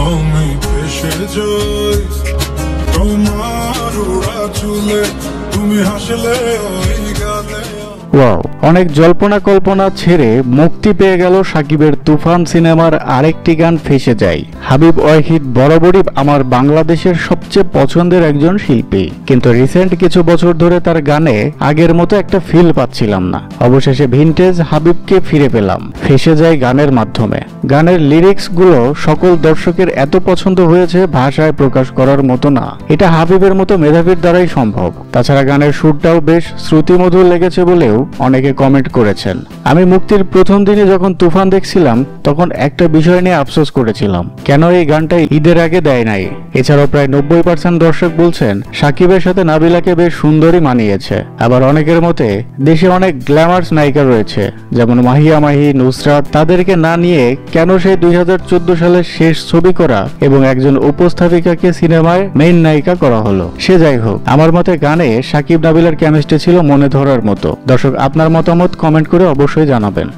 আমি ভেসে যাই তোমার উড়া চুলে, তুমি হাসলে ওই গালে। ওয়াও, অনেক জল্পনা কল্পনা ছেড়ে মুক্তি পেয়ে গেল সাকিবের তুফান সিনেমার আরেকটি গান ফেঁসে যায়। হাবিব ওয়াহিদ বরাবরই আমার বাংলাদেশের সবচেয়ে পছন্দের একজন শিল্পী, কিন্তু রিসেন্ট কিছু বছর ধরে তার গানে আগের মতো একটা ফিল পাচ্ছিলাম না। অবশেষে ভিনটেজ হাবিবকে ফিরে পেলাম ফেঁসে যায় গানের মাধ্যমে। গানের লিরিক্স গুলো সকল দর্শকের এত পছন্দ হয়েছে, ভাষায় প্রকাশ করার মতো না। এটা হাবিবের মতো মেধাবীর দ্বারাই সম্ভব। তাছাড়া গানের সুরটাও বেশ শ্রুতিমধুর লেগেছে বলেও অনেকে কমেন্ট করেছেন। আমি মুক্তির প্রথম দিনে যখন তুফান দেখছিলাম তখন একটা বিষয় নিয়ে আফসোস করেছিলাম, কেন এই গানটা ঈদের আগে দেয় নাই। এছাড়াও প্রায় 90% দর্শক বলছেন সাকিবের সাথে নাবিলাকে বেশ সুন্দরী মানিয়েছে। আবার অনেকের মতে দেশে অনেক গ্ল্যামার্স নায়িকা রয়েছে, যেমন মাহিয়া মাহি, নুসরাত, তাদেরকে না নিয়ে কেন সেই 2014 সালের শেষ ছবি করা এবং একজন উপস্থাপিকাকে সিনেমায় মেইন নায়িকা করা হলো। সে যাই হোক, আমার মতে গানে সাকিব নাবিলার কেমিস্ট্রি ছিল মনে ধরার মতো। দর্শক, আপনার মতামত কমেন্ট করে অবশ্যই জানাবেন।